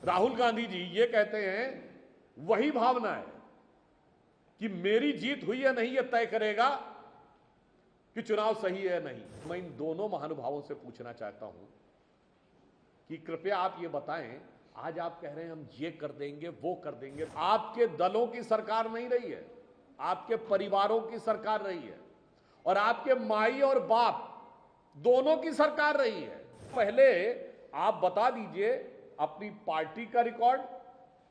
राहुल गांधी जी ये कहते हैं वही भावना है कि मेरी जीत हुई या नहीं, यह तय करेगा कि चुनाव सही है या नहीं। मैं इन दोनों महानुभावों से पूछना चाहता हूं कि कृपया आप ये बताएं, आज आप कह रहे हैं हम ये कर देंगे वो कर देंगे। आपके दलों की सरकार नहीं रही है, आपके परिवारों की सरकार रही है और आपके माई और बाप दोनों की सरकार रही है। पहले आप बता दीजिए अपनी पार्टी का रिकॉर्ड,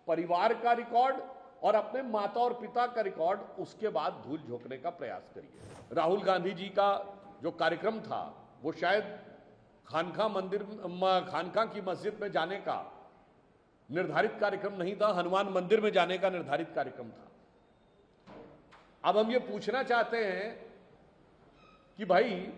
परिवार का रिकॉर्ड और अपने माता और पिता का रिकॉर्ड, उसके बाद धूल झोंकने का प्रयास करिए। राहुल गांधी जी का जो कार्यक्रम था वो शायद खानका की मस्जिद में जाने का निर्धारित कार्यक्रम नहीं था, हनुमान मंदिर में जाने का निर्धारित कार्यक्रम था। अब हम ये पूछना चाहते हैं कि भाई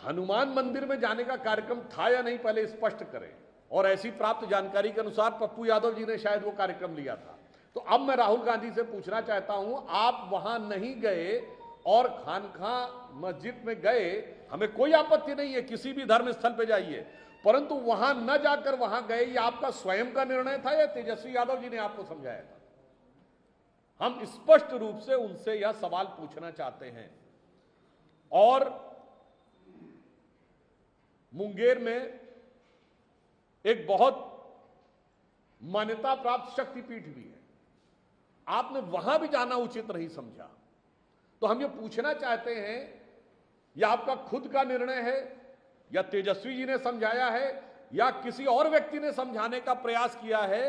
हनुमान मंदिर में जाने का कार्यक्रम था या नहीं, पहले स्पष्ट करें। और ऐसी प्राप्त जानकारी के अनुसार पप्पू यादव जी ने शायद वो कार्यक्रम लिया था। तो अब मैं राहुल गांधी से पूछना चाहता हूं, आप वहां नहीं गए और खानका मस्जिद में गए, हमें कोई आपत्ति नहीं है, किसी भी धर्म स्थल पे जाइए, परंतु वहां न जाकर वहां गए, ये आपका स्वयं का निर्णय था या तेजस्वी यादव जी ने आपको समझाया था? हम स्पष्ट रूप से उनसे यह सवाल पूछना चाहते हैं। और मुंगेर में एक बहुत मान्यता प्राप्त शक्तिपीठ भी है, आपने वहां भी जाना उचित नहीं समझा। तो हम ये पूछना चाहते हैं, यह आपका खुद का निर्णय है या तेजस्वी जी ने समझाया है या किसी और व्यक्ति ने समझाने का प्रयास किया है,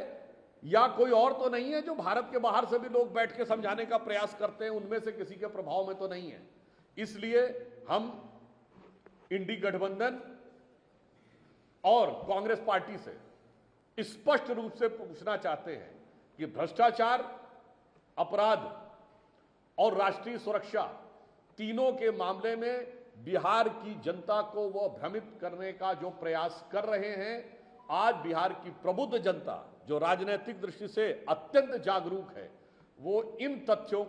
या कोई और तो नहीं है जो भारत के बाहर से भी लोग बैठ के समझाने का प्रयास करते हैं, उनमें से किसी के प्रभाव में तो नहीं है। इसलिए हम इंडी गठबंधन और कांग्रेस पार्टी से स्पष्ट रूप से पूछना चाहते हैं कि भ्रष्टाचार, अपराध और राष्ट्रीय सुरक्षा तीनों के मामले में बिहार की जनता को वो भ्रमित करने का जो प्रयास कर रहे हैं, आज बिहार की प्रबुद्ध जनता जो राजनीतिक दृष्टि से अत्यंत जागरूक है, वो इन तथ्यों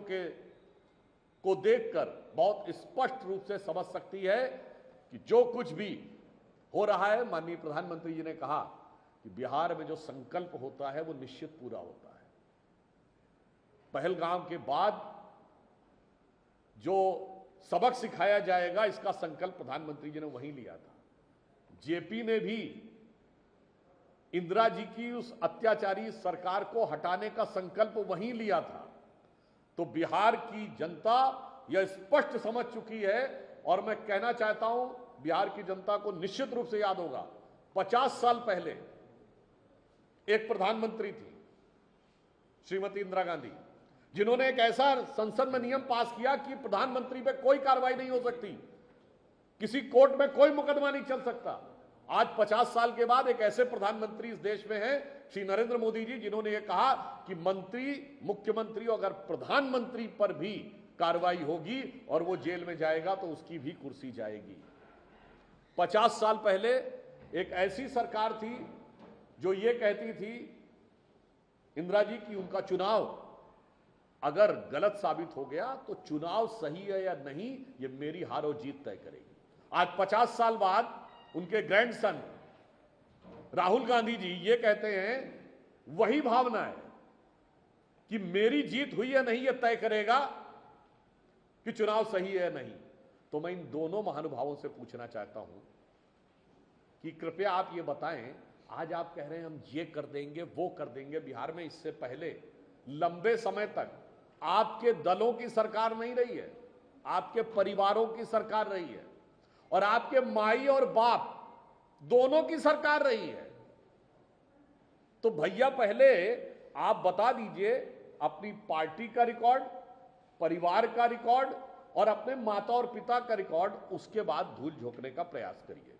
को देखकर बहुत स्पष्ट रूप से समझ सकती है कि जो कुछ भी हो रहा है, माननीय प्रधानमंत्री जी ने कहा कि बिहार में जो संकल्प होता है वो निश्चित पूरा होता है। पहलगाम के बाद जो सबक सिखाया जाएगा, इसका संकल्प प्रधानमंत्री जी ने वहीं लिया था। जेपी ने भी इंदिरा जी की उस अत्याचारी सरकार को हटाने का संकल्प वहीं लिया था। तो बिहार की जनता यह स्पष्ट समझ चुकी है और मैं कहना चाहता हूं, बिहार की जनता को निश्चित रूप से याद होगा, 50 साल पहले एक प्रधानमंत्री थी श्रीमती इंदिरा गांधी, जिन्होंने एक ऐसा संसद में नियम पास किया कि प्रधानमंत्री पे कोई कार्रवाई नहीं हो सकती, किसी कोर्ट में कोई मुकदमा नहीं चल सकता। आज 50 साल के बाद एक ऐसे प्रधानमंत्री इस देश में हैं, श्री नरेंद्र मोदी जी, जिन्होंने यह कहा कि मंत्री, मुख्यमंत्री, अगर प्रधानमंत्री पर भी कार्रवाई होगी और वो जेल में जाएगा तो उसकी भी कुर्सी जाएगी। 50 साल पहले एक ऐसी सरकार थी जो ये कहती थी इंदिरा जी की उनका चुनाव अगर गलत साबित हो गया तो चुनाव सही है या नहीं, ये मेरी हार और जीत तय करेगी। आज 50 साल बाद उनके ग्रैंडसन राहुल गांधी जी ये कहते हैं वही भावना है कि मेरी जीत हुई या नहीं, यह तय करेगा कि चुनाव सही है या नहीं। तो मैं इन दोनों महानुभावों से पूछना चाहता हूं कि कृपया आप ये बताएं, आज आप कह रहे हैं हम ये कर देंगे वो कर देंगे। बिहार में इससे पहले लंबे समय तक आपके दलों की सरकार नहीं रही है, आपके परिवारों की सरकार रही है और आपके माई और बाप दोनों की सरकार रही है। तो भैया पहले आप बता दीजिए अपनी पार्टी का रिकॉर्ड, परिवार का रिकॉर्ड और अपने माता और पिता का रिकॉर्ड, उसके बाद धूल झोंकने का प्रयास करिए।